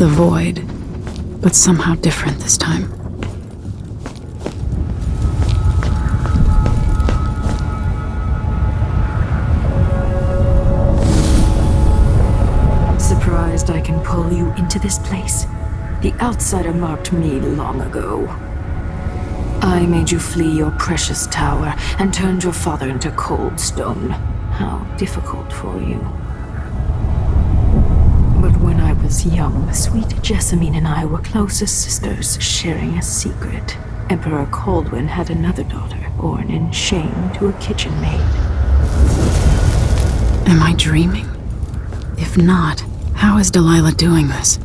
The void, but somehow different this time. Surprised I can pull you into this place? The outsider marked me long ago. I made you flee your precious tower and turned your father into cold stone. How difficult for you. But when I was young, sweet Jessamine and I were close as sisters, sharing a secret. Emperor Kaldwin had another daughter, born in shame to a kitchen maid. Am I dreaming? If not, how is Delilah doing this?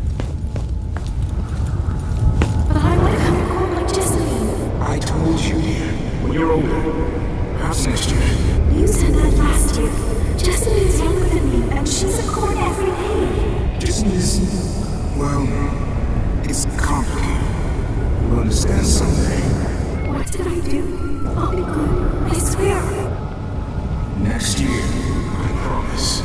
But I want to come to court like Jessamine. I told you, dear. When you're older, perhaps next year. You said that last year. Jessamine's younger than me, and she's at court every day. This is, well, it's complicated. You'll understand someday. What did I do? I'll be good. I swear. Next year, I promise.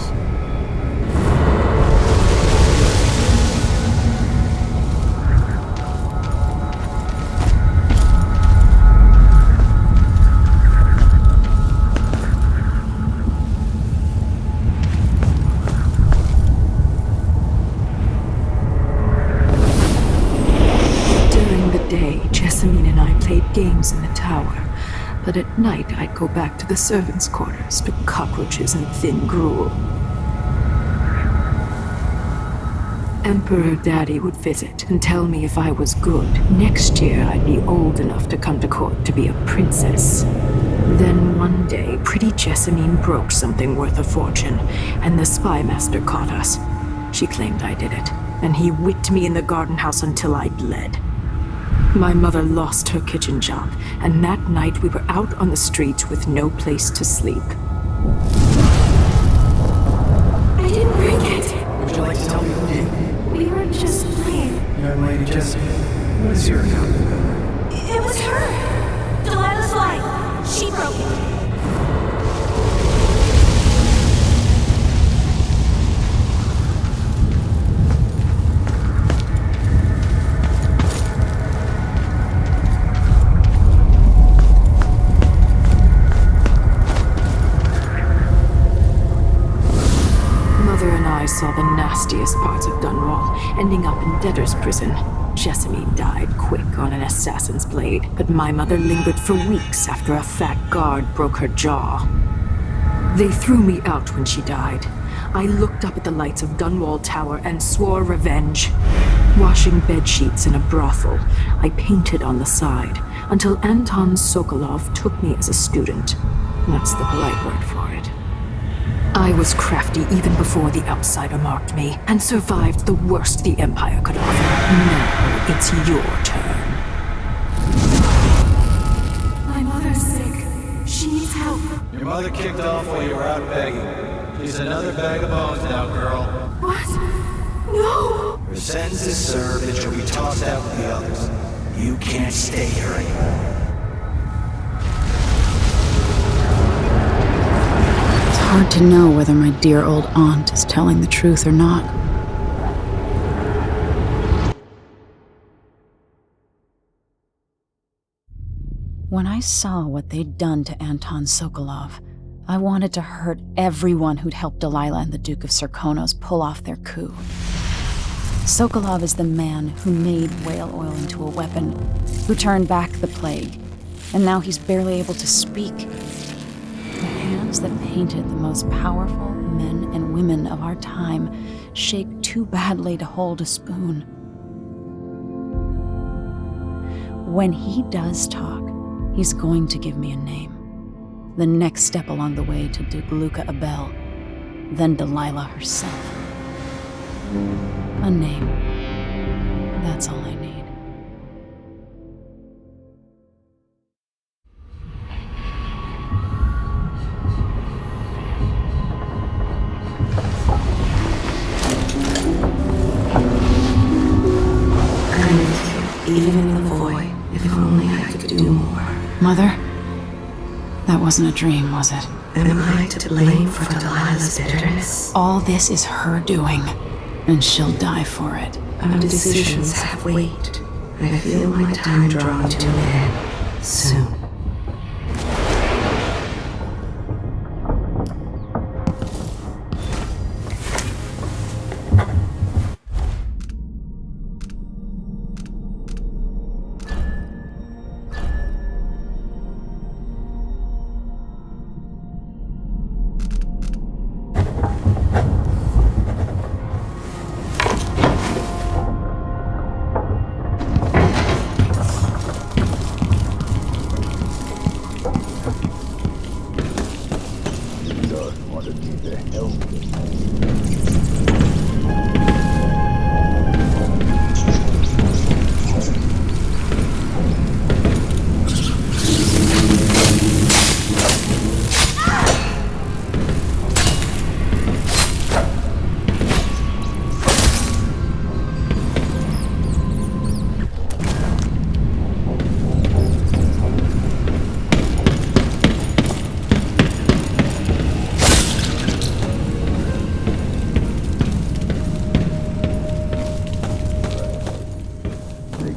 Games in the tower, but at night I'd go back to the servants' quarters to cockroaches and thin gruel. Emperor Daddy would visit and tell me if I was good. Next year I'd be old enough to come to court to be a princess. Then one day, pretty Jessamine broke something worth a fortune, and the spy master caught us. She claimed I did it, and he whipped me in the garden house until I bled. My mother lost her kitchen job, and that night we were out on the streets with no place to sleep. I didn't break it. Would you like to tell me who did? We were just playing. Young lady Jessamine, what is your account? It was her. Delilah's lie. She broke it. I saw the nastiest parts of Dunwall, ending up in debtor's prison. Jessamine died quick on an assassin's blade, but my mother lingered for weeks after a fat guard broke her jaw. They threw me out when she died. I looked up at the lights of Dunwall Tower and swore revenge. Washing bedsheets in a brothel, I painted on the side, until Anton Sokolov took me as a student. That's the polite word for it. I was crafty even before the outsider marked me, and survived the worst the Empire could offer. Now it's your turn. My mother's sick. She needs help. Your mother kicked off while you were out begging. She's another bag of bones now, girl. What? No! Her sentence is served and she'll be tossed out with the others. You can't stay here anymore. Hard to know whether my dear old aunt is telling the truth or not. When I saw what they'd done to Anton Sokolov, I wanted to hurt everyone who'd helped Delilah and the Duke of Serkonos pull off their coup. Sokolov is the man who made whale oil into a weapon, who turned back the plague, and now he's barely able to speak. The hands that painted the most powerful men and women of our time shake too badly to hold a spoon. When he does talk, he's going to give me a name. The next step along the way to Dugluka Abel, then Delilah herself. A name. That's all I need. Even in the void, if only I could do more. Mother? That wasn't a dream, was it? Am I to blame for Delilah's bitterness? All this is her doing. And she'll die for it. Our decisions have weight. I feel my time drawing to an end soon.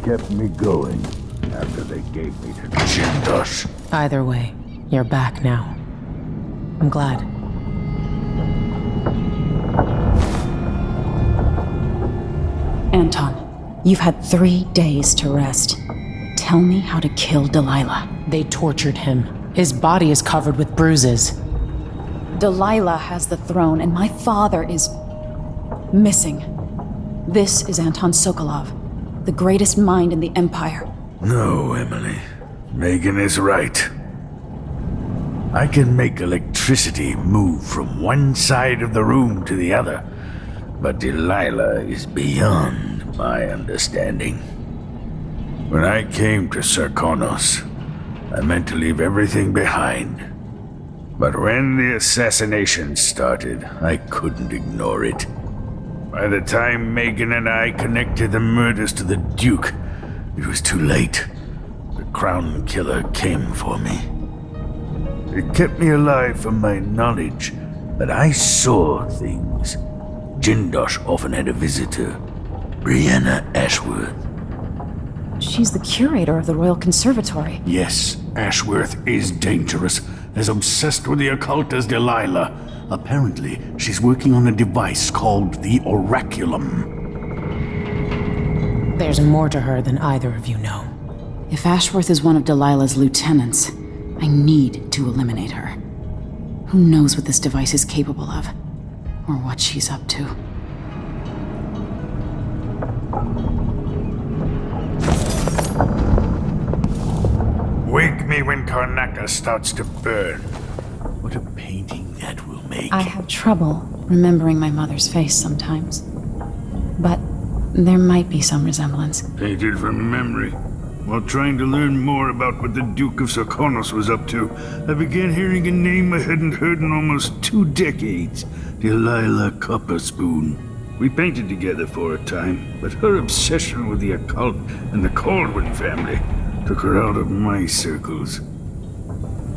Kept me going after they gave me to Jindosh. Either way, you're back now. I'm glad. Anton, you've had 3 days to rest. Tell me how to kill Delilah. They tortured him. His body is covered with bruises. Delilah has the throne, and my father is missing. This is Anton Sokolov, the greatest mind in the Empire. No, Emily. Megan is right. I can make electricity move from one side of the room to the other, but Delilah is beyond my understanding. When I came to Serkonos, I meant to leave everything behind. But when the assassination started, I couldn't ignore it. By the time Megan and I connected the murders to the Duke, it was too late. The Crown Killer came for me. It kept me alive from my knowledge that I saw things. Jindosh often had a visitor, Brianna Ashworth. She's the curator of the Royal Conservatory. Yes, Ashworth is dangerous, as obsessed with the occult as Delilah. Apparently, she's working on a device called the Oraculum. There's more to her than either of you know. If Ashworth is one of Delilah's lieutenants, I need to eliminate her. Who knows what this device is capable of, or what she's up to. Wake me when Karnaca starts to burn. What a painting that will make. I have trouble remembering my mother's face sometimes. But there might be some resemblance. Painted from memory. While trying to learn more about what the Duke of Serkonos was up to, I began hearing a name I hadn't heard in almost 2 decades. Delilah Copperspoon. We painted together for a time, but her obsession with the occult and the Kaldwin family took her out of my circles.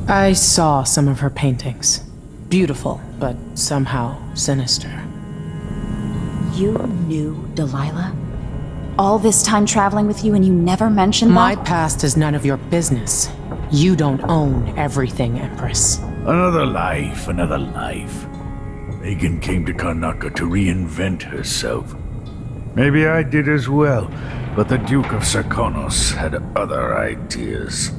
I saw some of her paintings. Beautiful, but somehow sinister. You knew Delilah? All this time traveling with you and you never mentioned My that? past is none of your business. You don't own everything, Empress. Another life, another life. Megan came to Karnaca to reinvent herself. Maybe I did as well, but the Duke of Serkonos had other ideas.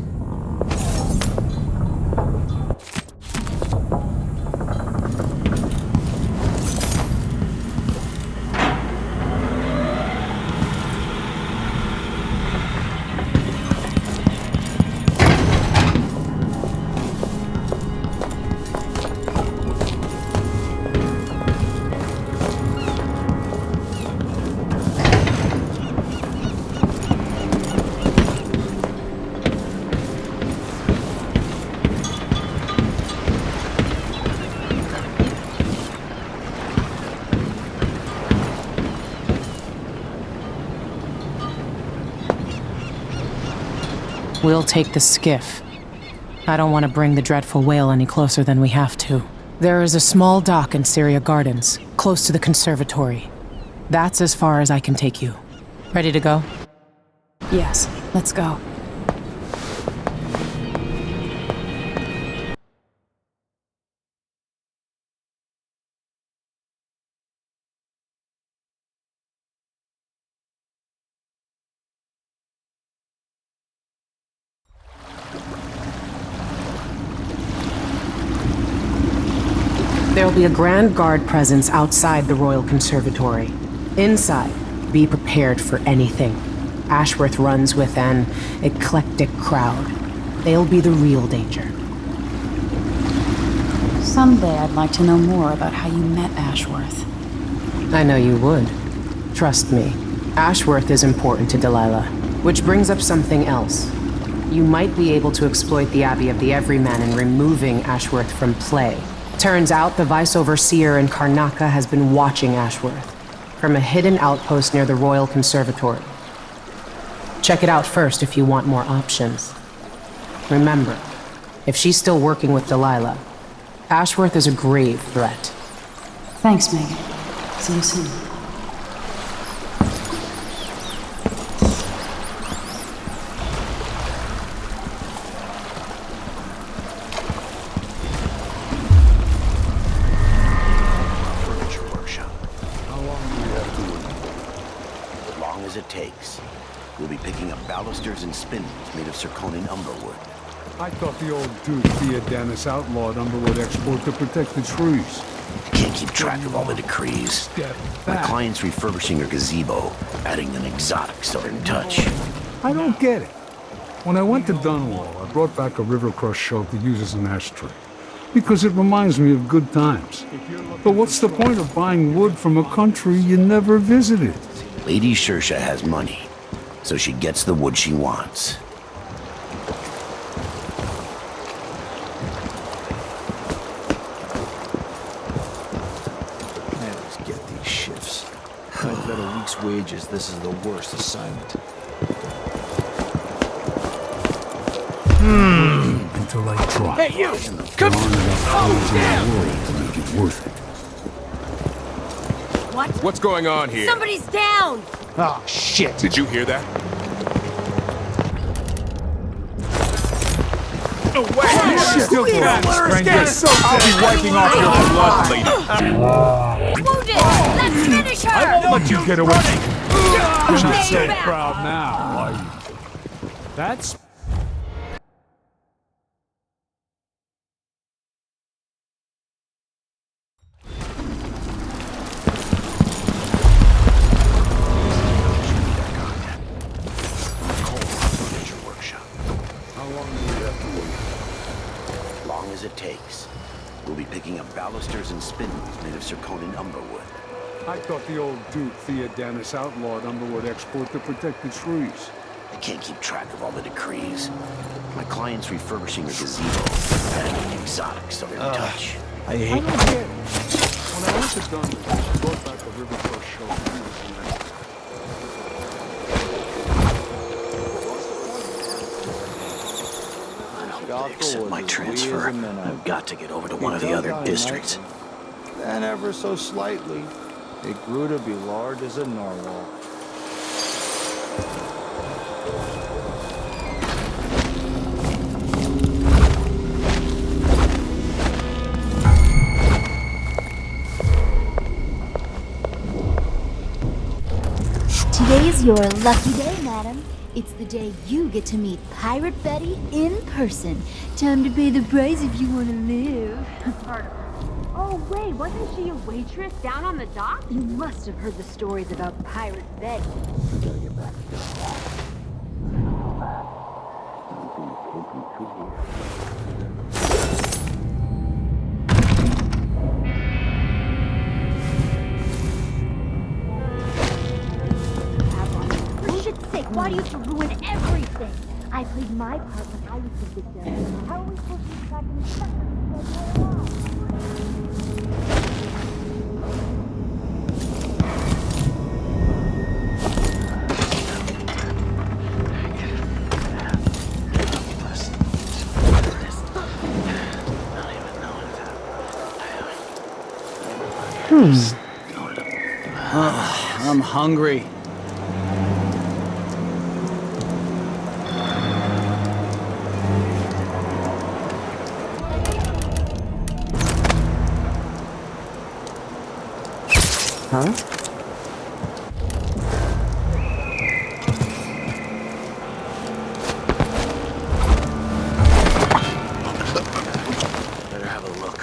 We'll take the skiff. I don't want to bring the dreadful whale any closer than we have to. There is a small dock in Syria Gardens, close to the conservatory. That's as far as I can take you. Ready to go? Yes, let's go. There'll be a Grand Guard presence outside the Royal Conservatory. Inside, be prepared for anything. Ashworth runs with an eclectic crowd. They'll be the real danger. Someday I'd like to know more about how you met Ashworth. I know you would. Trust me. Ashworth is important to Delilah. Which brings up something else. You might be able to exploit the Abbey of the Everyman in removing Ashworth from play. Turns out the Vice Overseer in Karnaca has been watching Ashworth from a hidden outpost near the Royal Conservatory. Check it out first if you want more options. Remember, if she's still working with Delilah, Ashworth is a grave threat. Thanks, Megan. See you soon. It takes. We'll be picking up balusters and spindles made of zirconian umberwood. I thought the old Duke Theodanis outlawed umberwood export to protect the trees. I can't keep track of all the decrees. My client's refurbishing her gazebo, adding an exotic southern touch. I don't get it. When I went to Dunwall, I brought back a river crush shell to use as an ashtray. Because it reminds me of good times. But what's the point of buying wood from a country you never visited? Lady Shersha has money, so she gets the wood she wants. Man, let's get these shifts. I've got a week's wages. This is the worst assignment. Until I try. Hey, you! Come on! Oh, damn! To make it worth it. What's going on here? Somebody's down! Oh, shit! Did you hear that? No way! Still stranger. I'll be wiping off your blood, lady. Wounded! Let's finish her! I won't let you get away. You're not so back. proud now, are you? That's... As it takes. We'll be picking up balusters and spindles made of zirconian umberwood. I thought the old Duke Theodanis outlawed umberwood export to protect the trees. I can't keep track of all the decrees. My client's refurbishing her gazebo, adding an exotic southern touch. I I hate don't get it. When I went to Dunwall, I brought back a river crush shell to use as an ashtray. Accept my transfer. I've got to get over to one of the other districts. Then ever so slightly, it grew to be large as a narwhal. Today's your lucky day, madam. It's the day you get to meet Pirate Betty in person. Time to pay the price if you want to live. Oh, wait, wasn't she a waitress down on the dock? You must have heard the stories about Pirate Betty. For shit's sake, why do you have to ruin everything? I played my part when I was the victim. How are we supposed to be tracking the I'm hungry. Huh? Better have a look.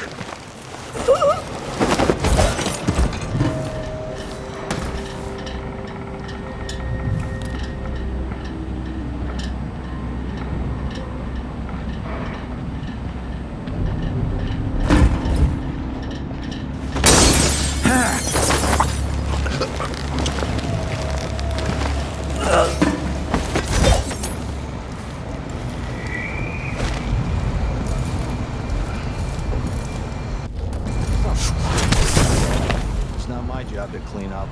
It's not my job to clean up.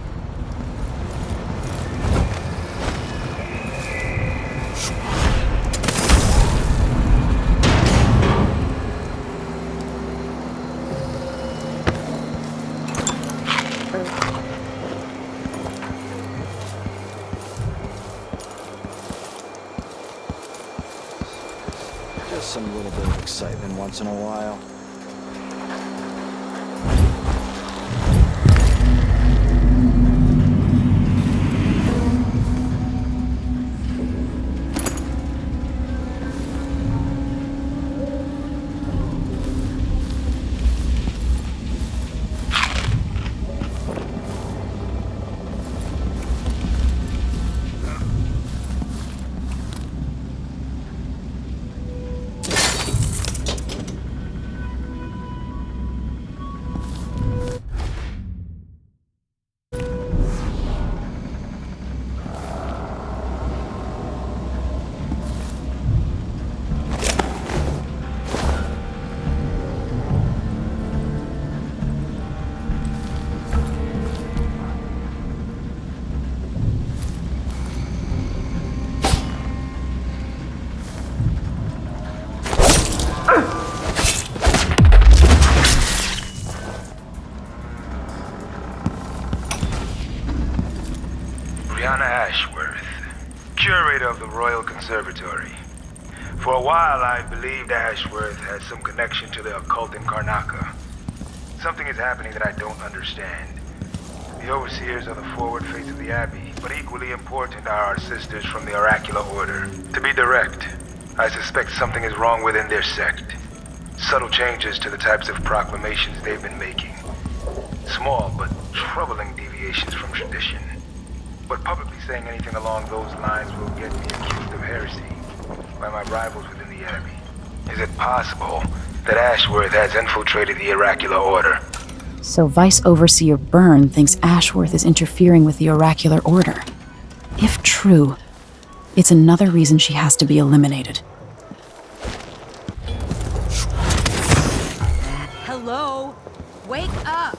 Just some little bit of excitement once in a while. Ashworth, curator of the Royal Conservatory. For a while, I believed Ashworth had some connection to the occult in Karnaca. Something is happening that I don't understand. The overseers are the forward face of the Abbey, but equally important are our sisters from the Oracular Order. To be direct, I suspect something is wrong within their sect. Subtle changes to the types of proclamations they've been making. Small but troubling deviations from tradition. But publicly saying anything along those lines will get me accused of heresy by my rivals within the Abbey. Is it possible that Ashworth has infiltrated the Oracular Order? So Vice Overseer Byrne thinks Ashworth is interfering with the Oracular Order. If true, it's another reason she has to be eliminated. Hello? Wake up!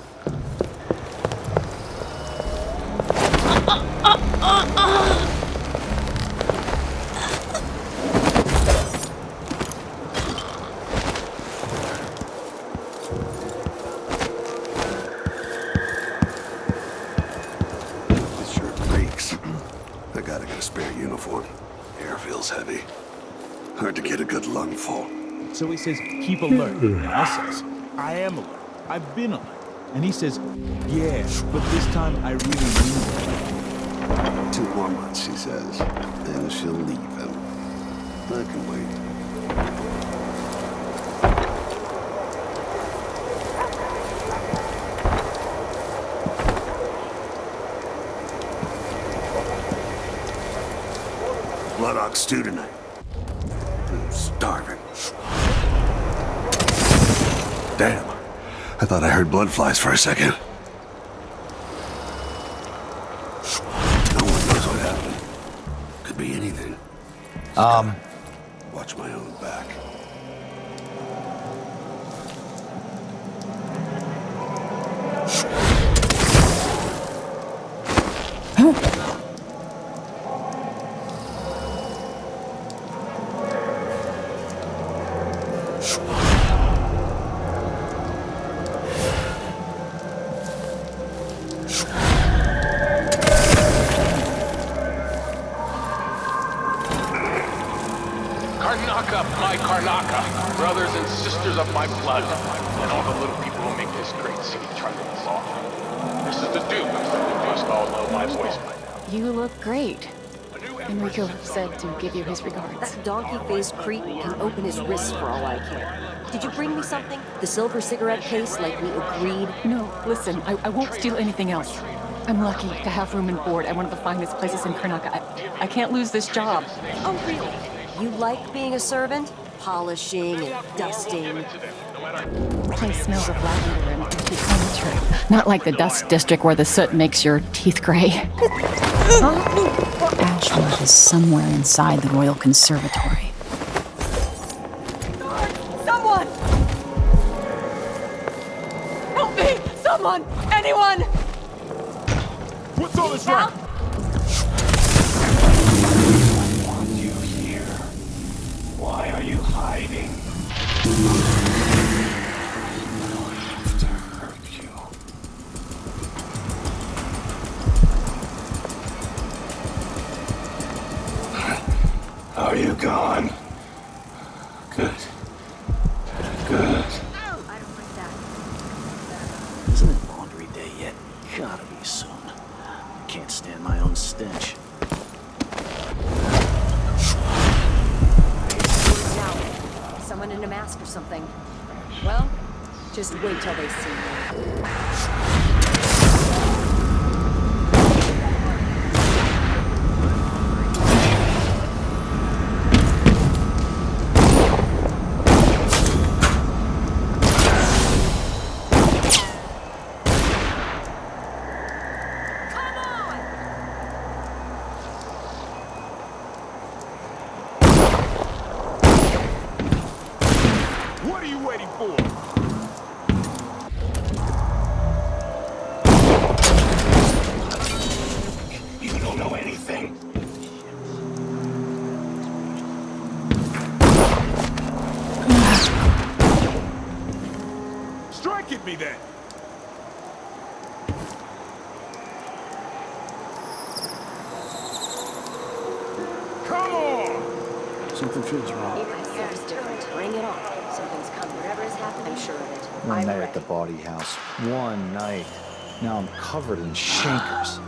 This shirt reeks. I gotta get a spare uniform. Air feels heavy. Hard to get a good lungful. So he says, keep alert. And I says, I am alert. I've been alert. And he says, yeah, but this time I really mean it. 2 more months, she says. Then she'll leave him. I can wait. Blood ox stew tonight. I'm starving. Damn. I thought I heard blood flies for a second. No one knows what happened. Could be anything. Watch my own back. up my Karnaca, brothers and sisters of my blood, and all the little people who make this great city trundle along. This is the Duke. You must all know my voice by now. You look great. Enrico said to give you his regards. That donkey-faced creep can open his wrists for all I care. Did you bring me something? The silver cigarette case like we agreed? No, listen, I won't steal anything else. I'm lucky to have room and board at one of the finest places in Karnaca. I can't lose this job. Oh, really? You like being a servant? Polishing and dusting. The place smells of lavender and empty furniture. Not like the dust district where the soot makes your teeth gray. Ashworth is somewhere inside the Royal Conservatory. Someone! Help me! Someone! Anyone! What's all this rock? I want you here. Why are you hiding? I have to hurt you. Are you gone? Good. Good. Isn't it laundry day yet? Gotta be soon. Can't stand my own stench. Someone in a mask or something. Well, just wait till they see me. What are you waiting for? You don't know anything. Strike at me then. Come on! Something feels wrong. Feels different. Bring it on. Something's coming. Whatever is happening, I'm sure of it. One night at the body house. One night. Now I'm covered in shankers.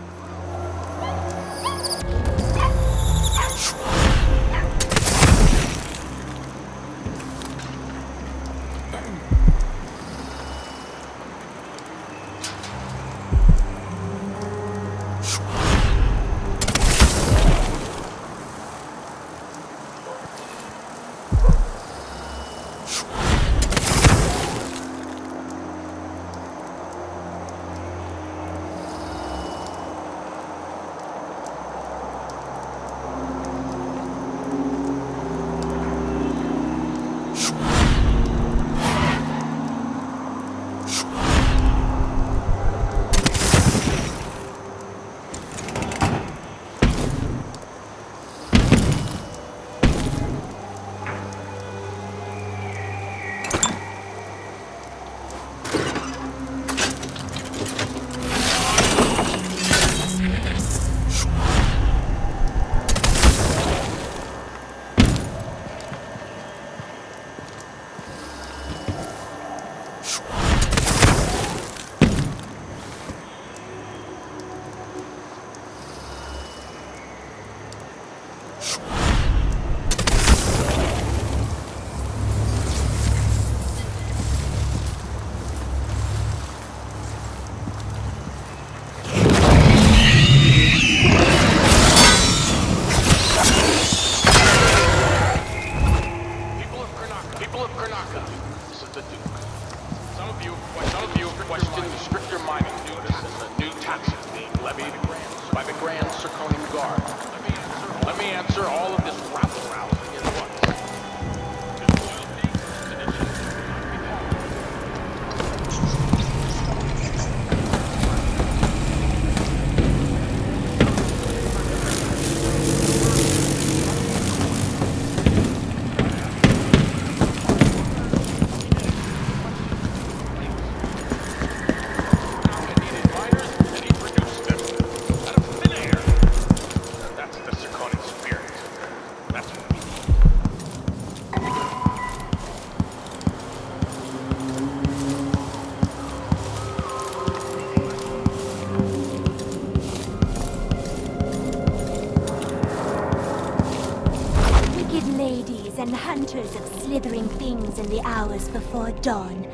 ladies and hunters of slithering things in the hours before dawn,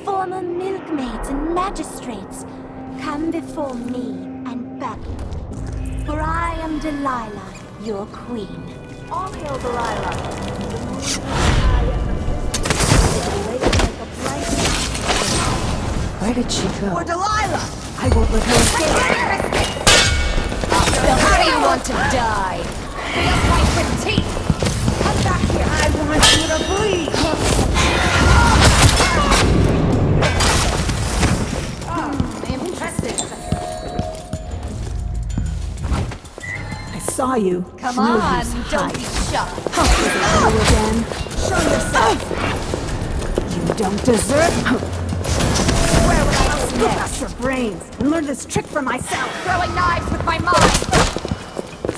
former milkmaids and magistrates, come before me and battle. For I am Delilah, your queen. All hail Delilah. Where did she go? For Delilah! I won't let her escape. How do you want to die? Feel my critique! Come back here! I want you to bleed! Impressive! I saw you. Come No on, use don't be hiding. shy. Again. Show yourself. You don't deserve. Where would I go next? Your brains and learn this trick for myself. Throwing knives with my mind!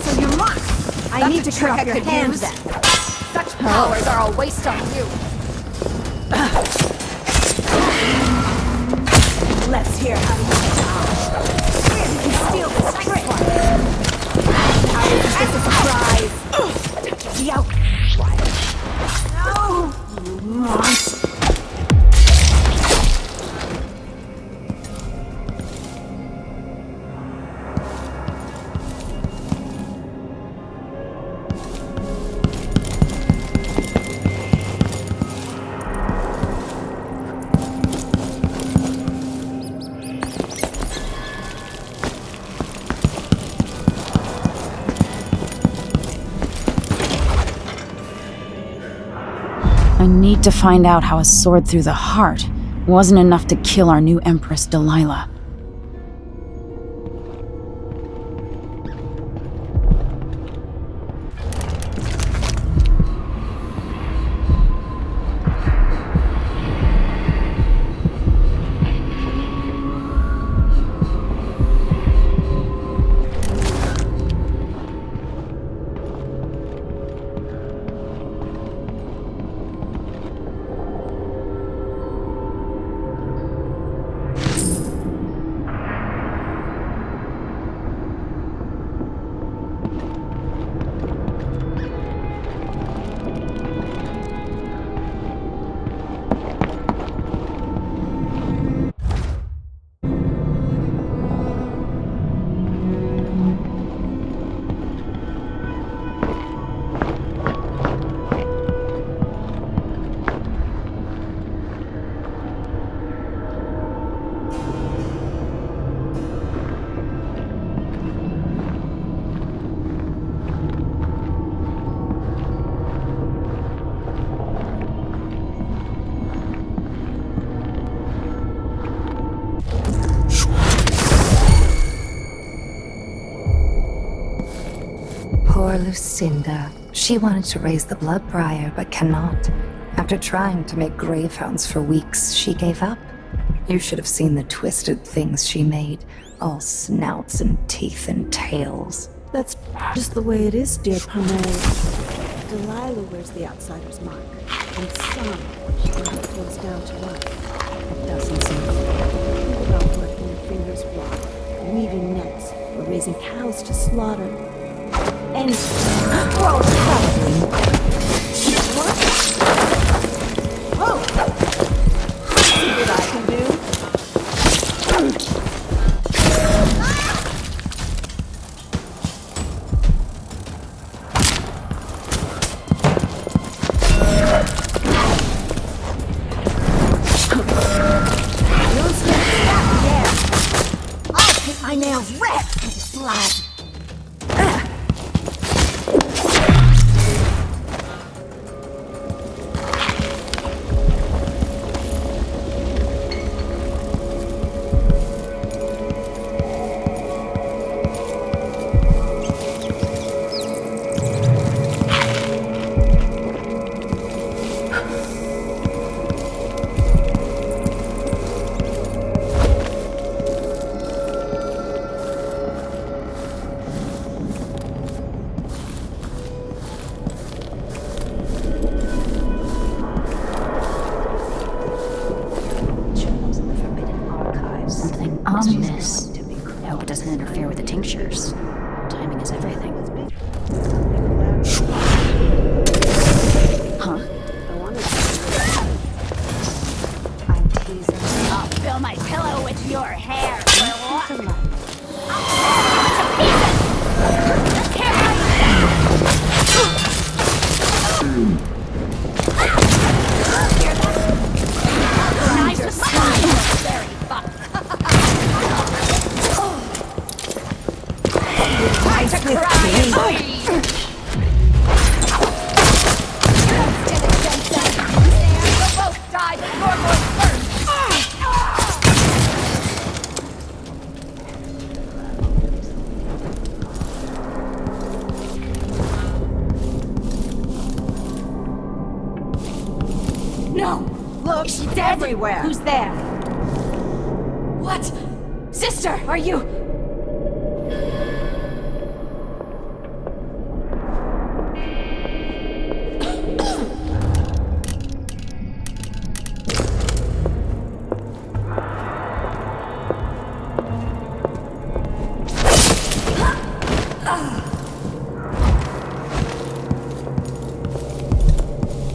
So you must. I need to cut off your hands then. Such powers are a waste on you. Let's hear how you Where did you steal this trick? How is this a surprise? The out. No, you monster. I need to find out how a sword through the heart wasn't enough to kill our new Empress Delilah. Poor Lucinda. She wanted to raise the blood briar, but cannot. After trying to make gravehounds for weeks, she gave up. You should have seen the twisted things she made. All snouts and teeth and tails. That's just the way it is, dear Pomade. Delilah wears the outsider's mark, and some she never flows down to life. It doesn't seem think about letting your fingers block, weaving nets, or raising cows to slaughter. And whoa, what? Whoa! See what I can do? I'll paint my nails red with blood. Ominous. I hope it doesn't interfere with the tinctures. Timing is everything. Your hair for what? I'll tear it to pieces! Let's hear how you hear that? Nice smile! Very fun. Time to cry and bleed! You don't stand a chance then. We'll both die, but you're going first! No! Look, she's dead everywhere! Who's there? What? Sister, are you...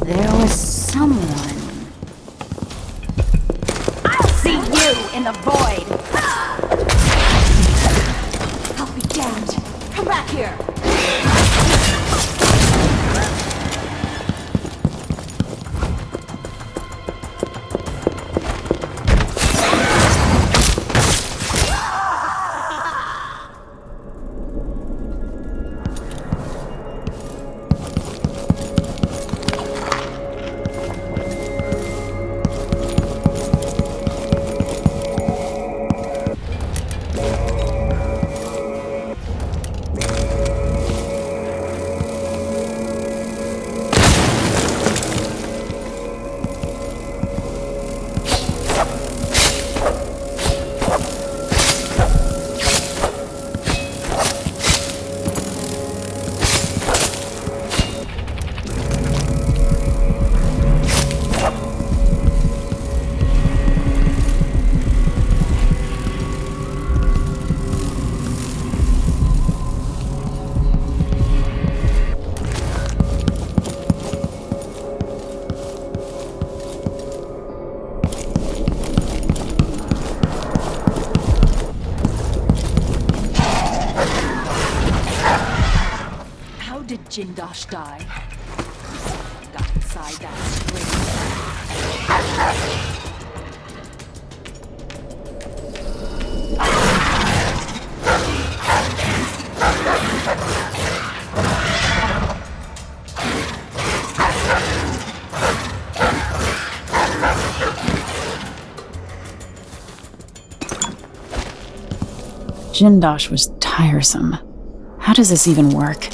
There was someone. I'll see you in the void! I'll be damned! Come back here! Jindosh die. Got inside that string. Jindosh was tiresome. How does this even work?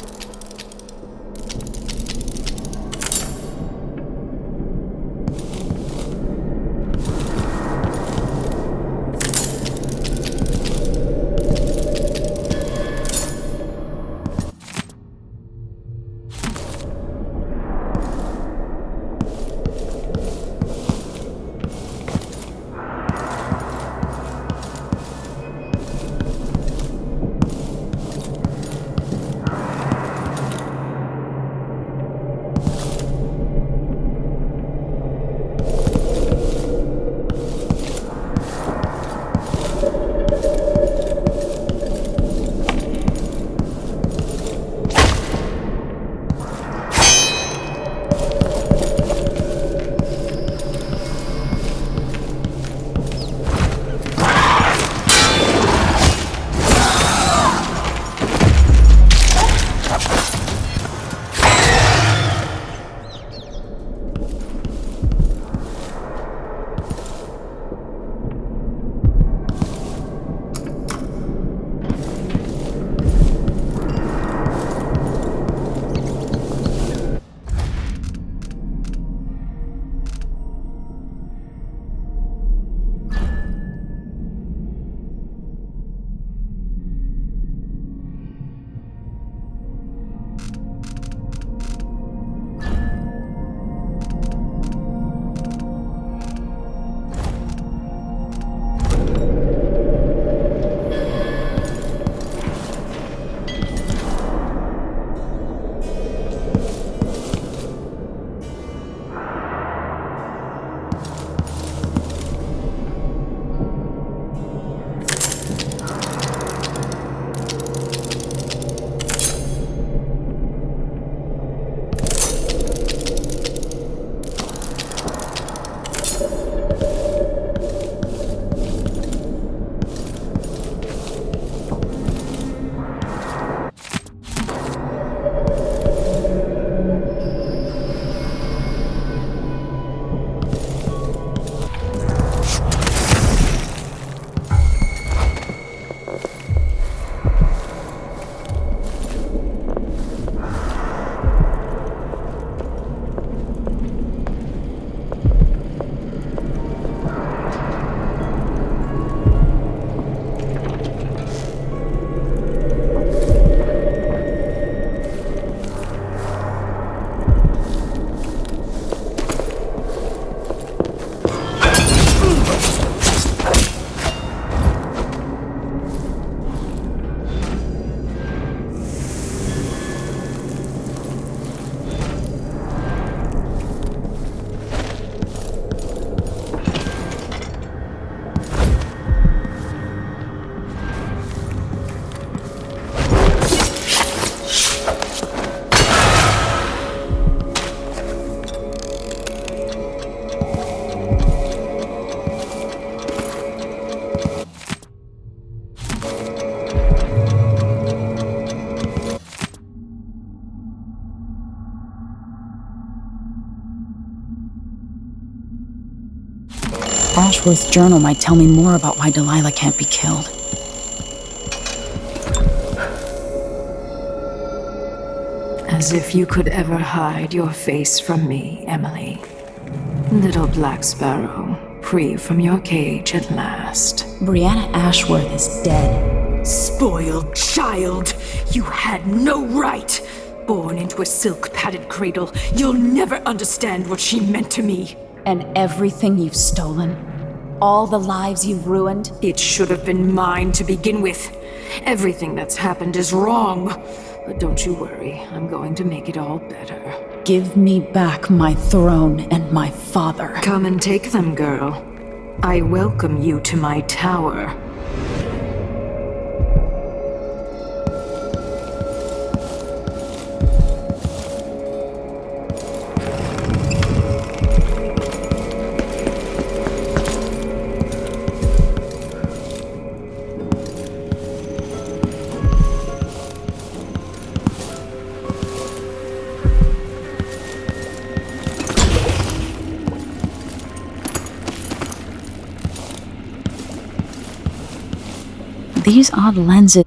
Ashworth's journal might tell me more about why Delilah can't be killed. As if you could ever hide your face from me, Emily. Little Black Sparrow, free from your cage at last. Brianna Ashworth is dead. Spoiled child! You had no right! Born into a silk-padded cradle, you'll never understand what she meant to me. And everything you've stolen? All the lives you've ruined? It should have been mine to begin with. Everything that's happened is wrong. But don't you worry, I'm going to make it all better. Give me back my throne and my father. Come and take them, girl. I welcome you to my tower. These odd lenses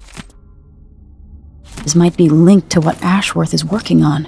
might be linked to what Ashworth is working on.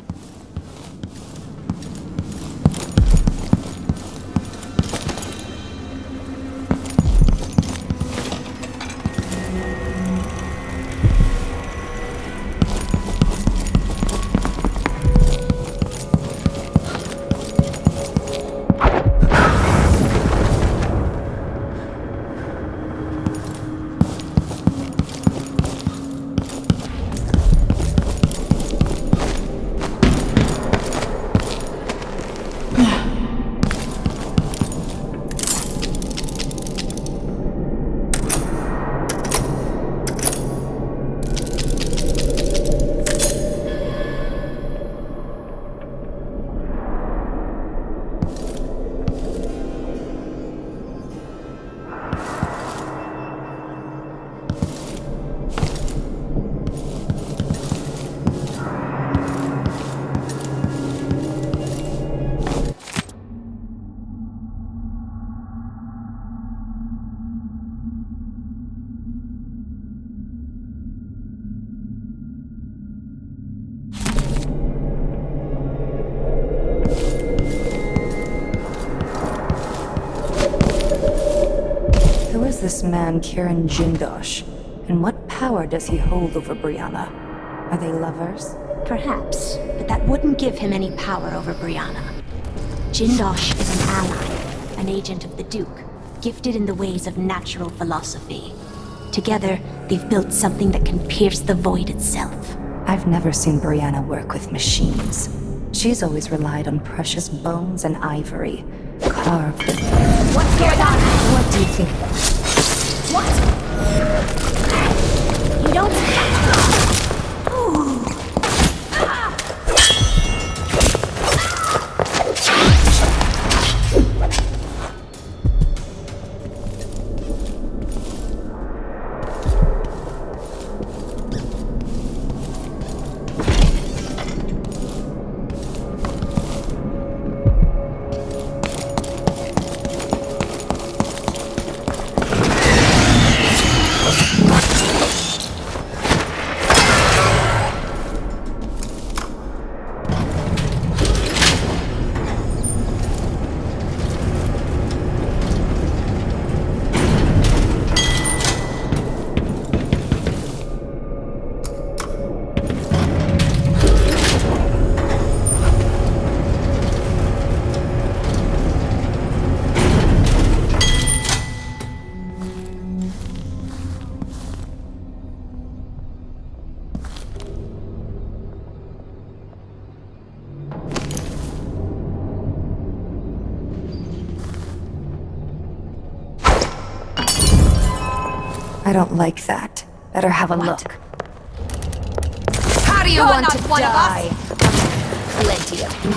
This man Kieran Jindosh, and what power does he hold over Brianna? Are they lovers? Perhaps, but that wouldn't give him any power over Brianna. Jindosh is an ally, an agent of the Duke, gifted in the ways of natural philosophy. Together, they've built something that can pierce the void itself. I've never seen Brianna work with machines. She's always relied on precious bones and ivory, carved. What's going on? What do you think? What? You don't... Ooh. I don't like that. Better have a look. How do you want to die? Plenty of time.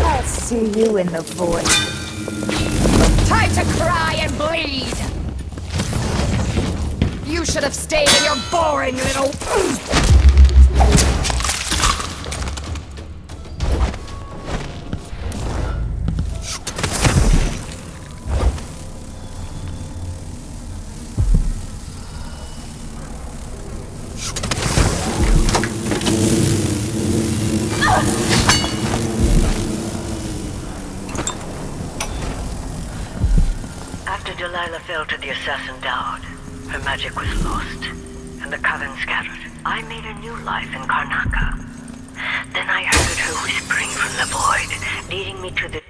I'll see you in the void. Time to cry and bleed! You should have stayed in your boring little... Delilah fell to the assassin Dowd, her magic was lost, and the coven scattered. I made a new life in Karnaca. Then I heard her whispering from the void, leading me to the...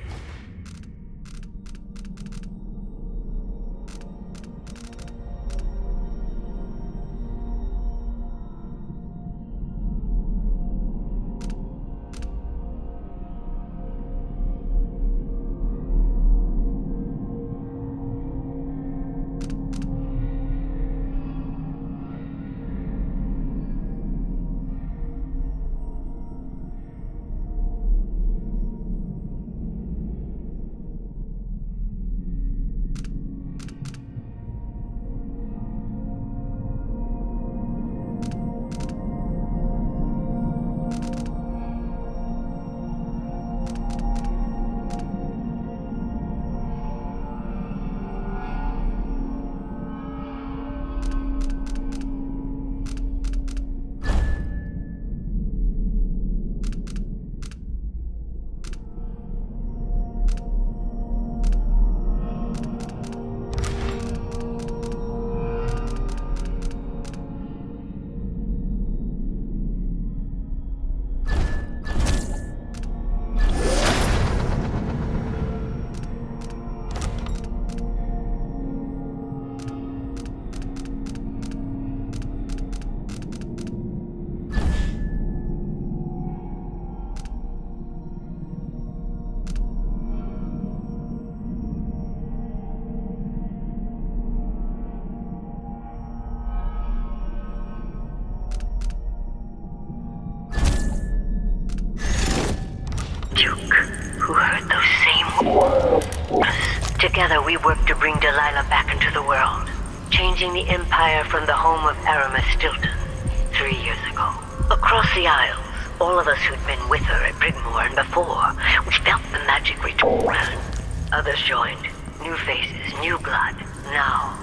Together we worked to bring Delilah back into the world, changing the Empire from the home of Aramis Stilton 3 years ago. Across the Isles, all of us who'd been with her at Brigmore and before, we felt the magic return. Others joined, new faces, new blood. Now,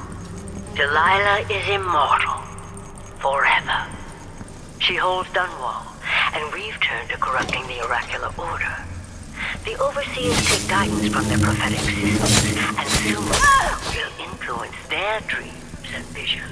Delilah is immortal, forever. She holds Dunwall, and we've turned to corrupting the oracular order. The Overseers take guidance from their prophetic systems, and soon will influence their dreams and visions.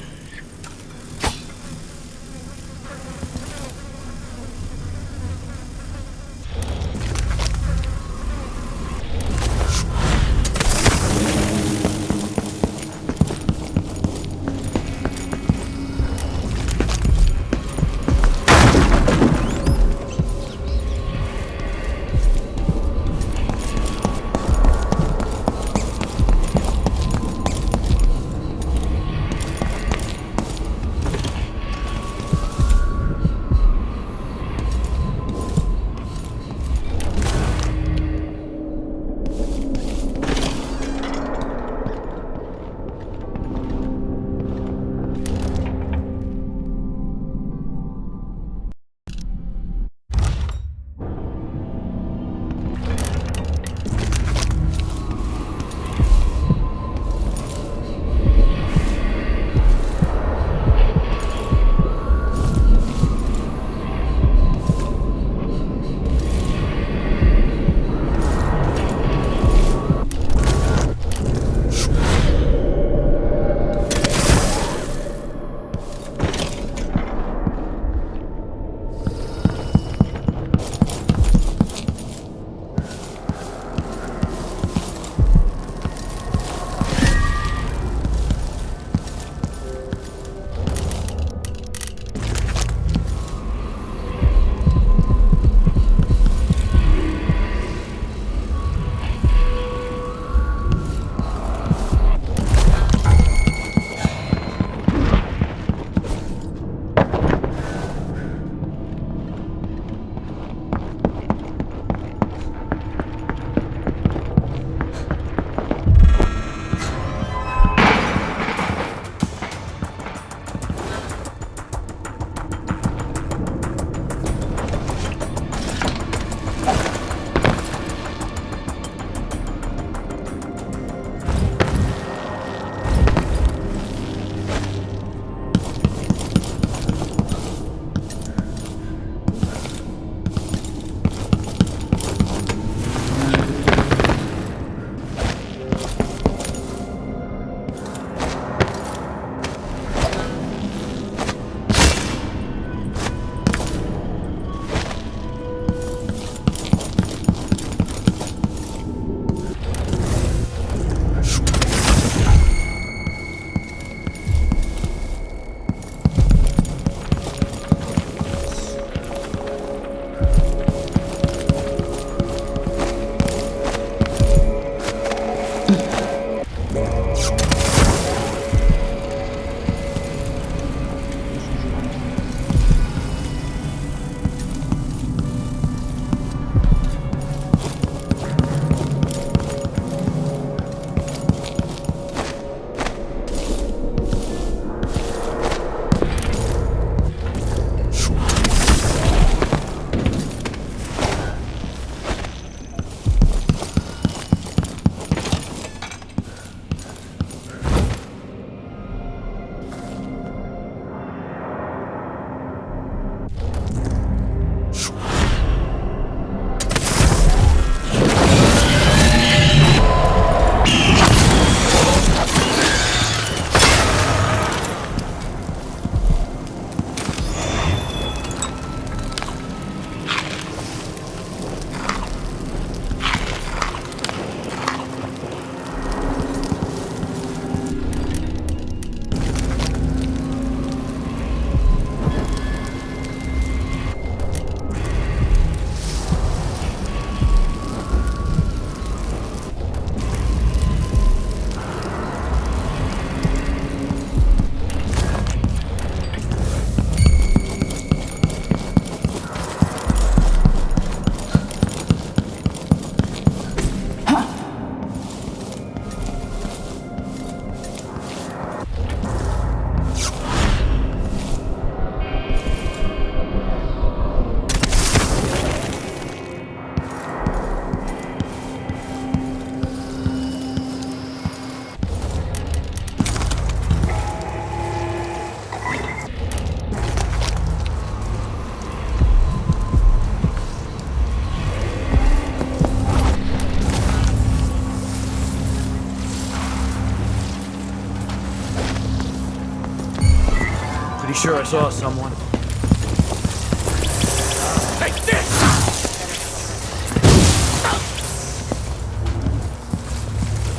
sure I saw someone. Take this!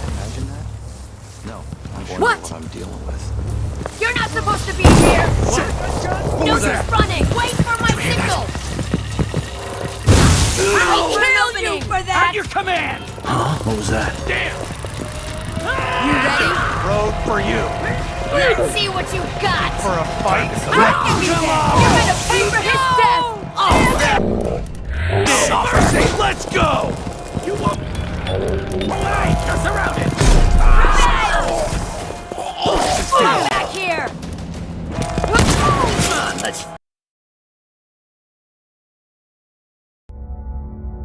Imagine that? No. I'm wondering What? what I'm dealing with. You're not supposed to be here! What No, was that? she's running! Wait for my signal! I'll kill you for that! At your command! Huh? What was that? Damn! You ready? Road for you! Let's see what you got! For a fight? I'll give you that! You're gonna pay for his death! Mercy, let's go! You won't... Hey, you're surrounded! Get back here! Come on, let's...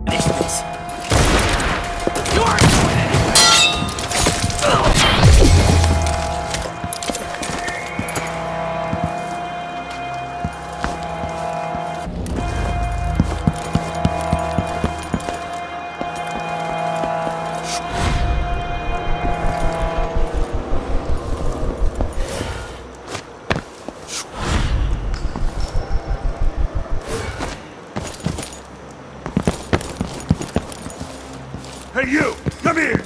finish this. You're... Hey, you! Come here!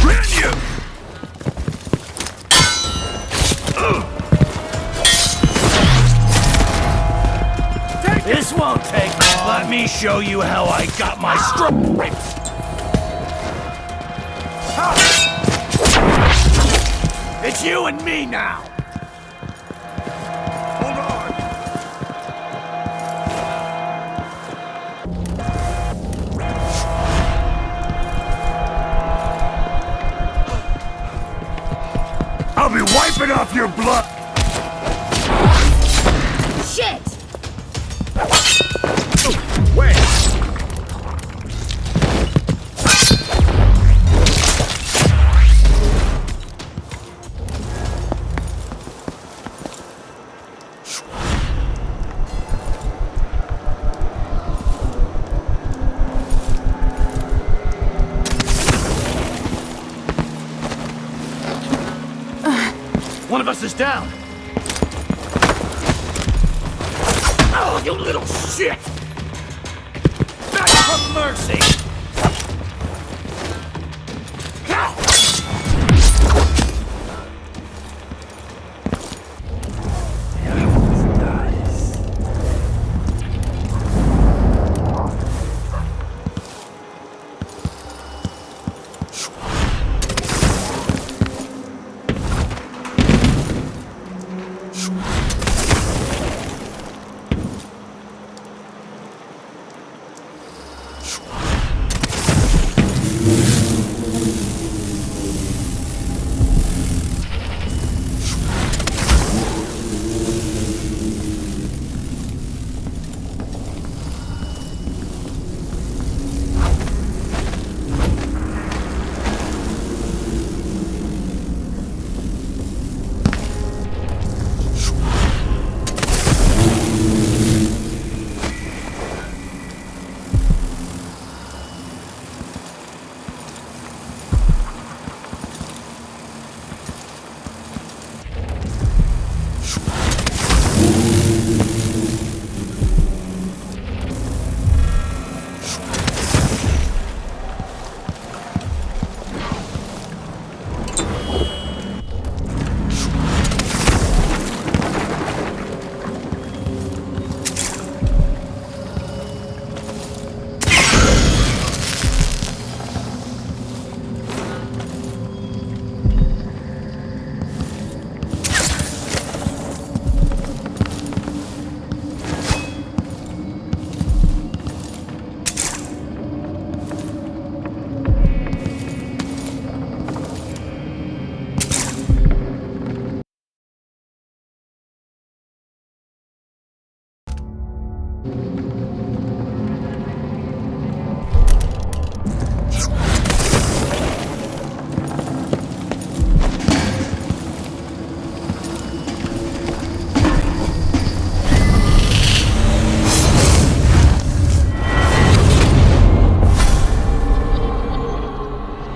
Ran you! This won't take long. Let me show you how I got my stripes. It's you and me now. Hold on! I'll be wiping off your blood! Shit! Wait. One of us is down. Oh, you little shit! Back from mercy!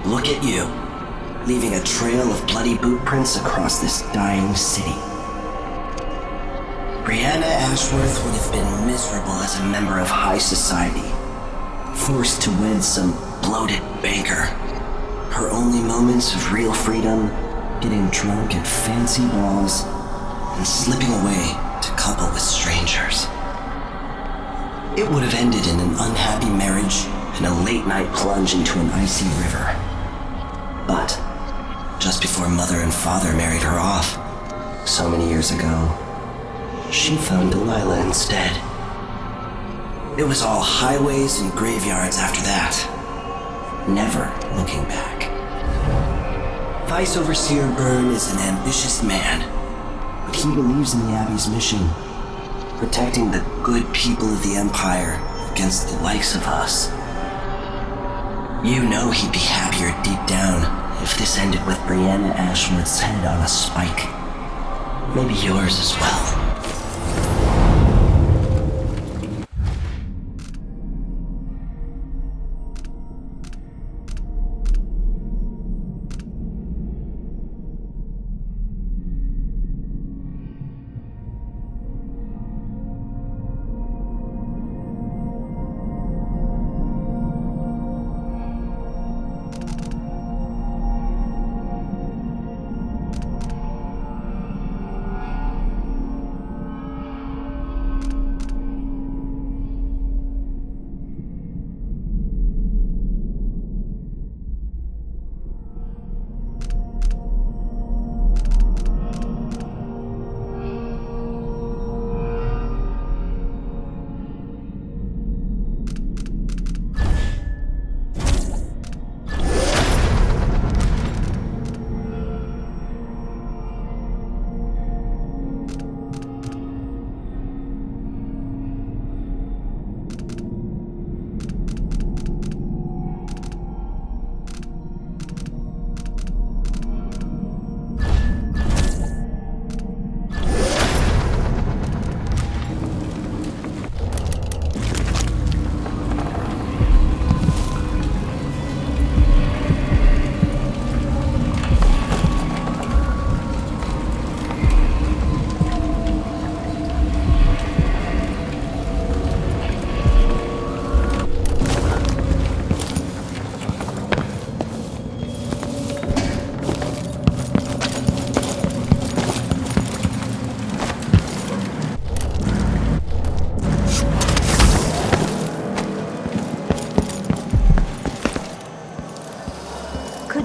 Look at you, leaving a trail of bloody boot prints across this dying city. Brianna Ashworth would have been miserable as a member of high society, forced to wed some bloated banker. Her only moments of real freedom, getting drunk at fancy balls, and slipping away to couple with strangers. It would have ended in an unhappy marriage and a late-night plunge into an icy river. But just before Mother and Father married her off, so many years ago, she found Delilah instead. It was all highways and graveyards after that, never looking back. Vice Overseer Byrne is an ambitious man, but he believes in the Abbey's mission, protecting the good people of the Empire against the likes of us. You know he'd be happier deep down if this ended with Brianna Ashworth's head on a spike. Maybe yours as well.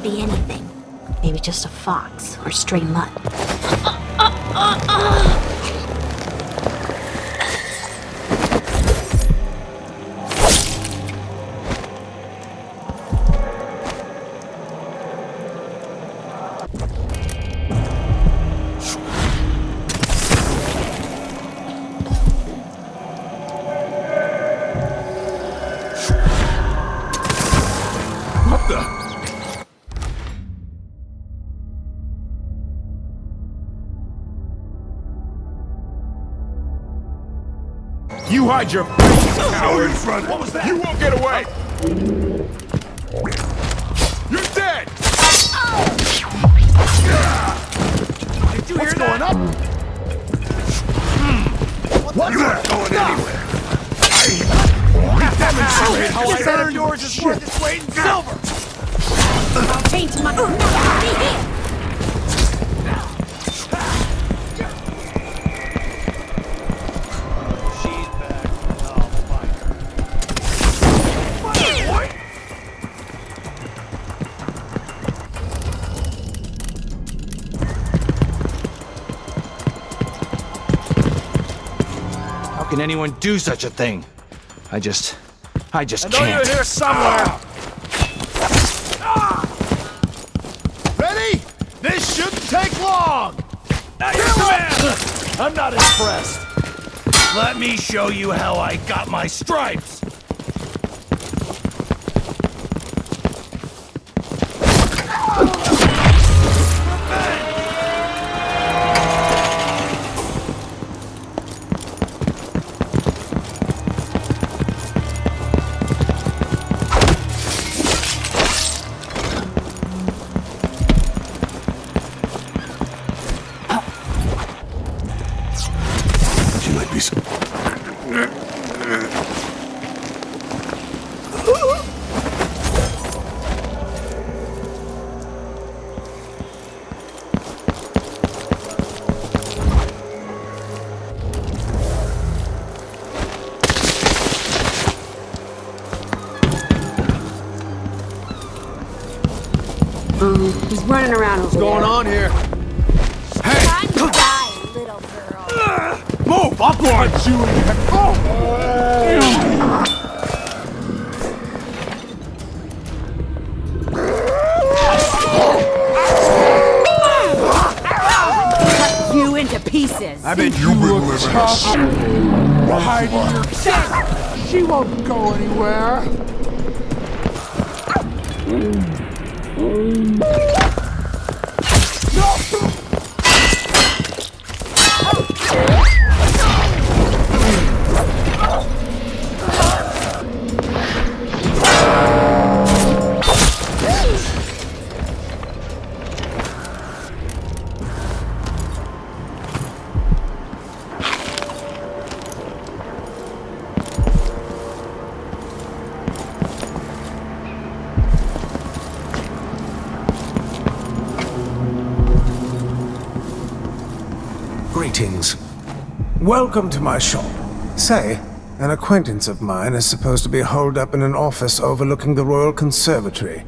Be anything. Maybe just a fox or stray mutt. What the? You hide your face, coward! What was that? You won't get away! You're dead! Did you hear that? What's not going anywhere? I demonstrated how I earned yours is worth its weight in silver! I'll change my here! How can anyone do such a thing? I just I know can't. you're here somewhere. Ready? This shouldn't take long. I'm not impressed. Let me show you how I got my stripes. please. He's running around over there. What's going on here? Time to die, little girl. Move! I'll punch you in the Cut you into pieces. I bet you bring living us. Hiding your scent. She won't go anywhere. Greetings. Welcome to my shop. Say, an acquaintance of mine is supposed to be holed up in an office overlooking the Royal Conservatory.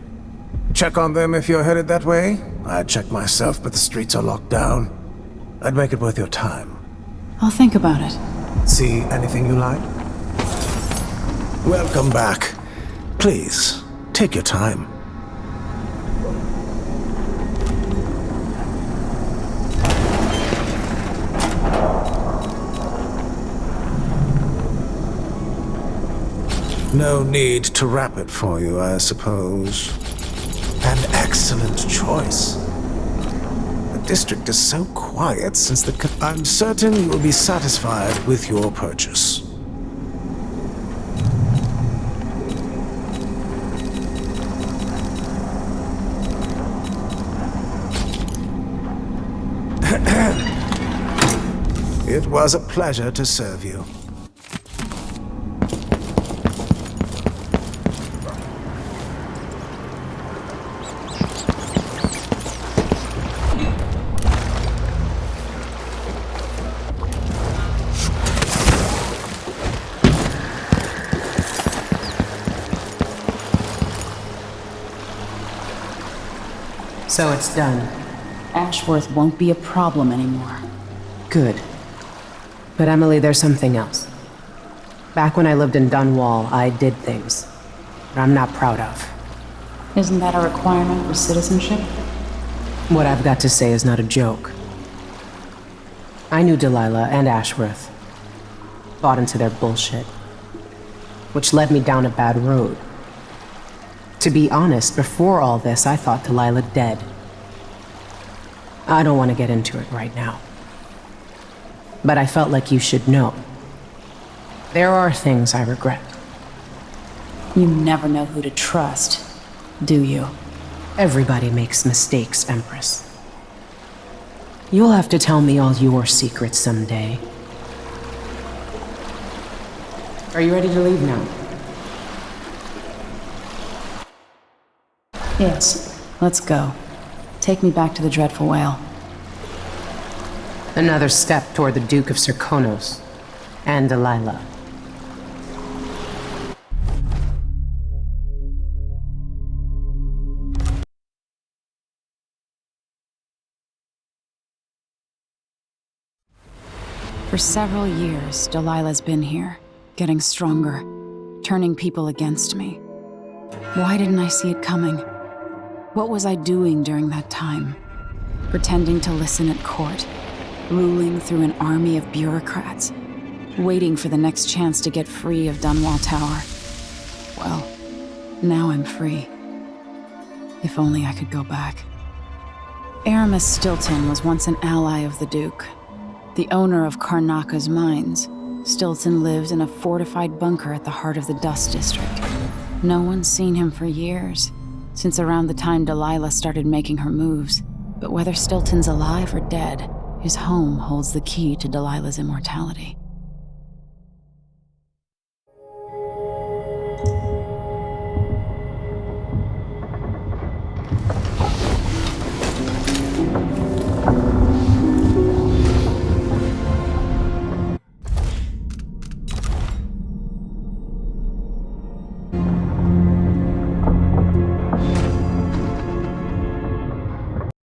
Check on them if you're headed that way. I'd check myself, but the streets are locked down. I'd make it worth your time. I'll think about it. See anything you like? Welcome back. Please, take your time. No need to wrap it for you, I suppose. An excellent choice. The district is so quiet since the... I'm certain you will be satisfied with your purchase. It was a pleasure to serve you. So it's done. Ashworth won't be a problem anymore. Good. But Emily, there's something else. Back when I lived in Dunwall, I did things that I'm not proud of. Isn't that a requirement for citizenship? What I've got to say is not a joke. I knew Delilah and Ashworth. Bought into their bullshit. Which led me down a bad road. To be honest, before all this, I thought Delilah dead. I don't want to get into it right now. But I felt like you should know. There are things I regret. You never know who to trust, do you? Everybody makes mistakes, Empress. You'll have to tell me all your secrets someday. Are you ready to leave now? Yes, let's go. Take me back to the Dreadful Whale. Another step toward the Duke of Serkonos and Delilah. For several years, Delilah's been here, getting stronger, turning people against me. Why didn't I see it coming? What was I doing during that time? Pretending to listen at court, ruling through an army of bureaucrats, waiting for the next chance to get free of Dunwall Tower. Well, now I'm free. If only I could go back. Aramis Stilton was once an ally of the Duke, the owner of Karnaca's mines. Stilton lived in a fortified bunker at the heart of the Dust District. No one's seen him for years, since around the time Delilah started making her moves. But whether Stilton's alive or dead, his home holds the key to Delilah's immortality.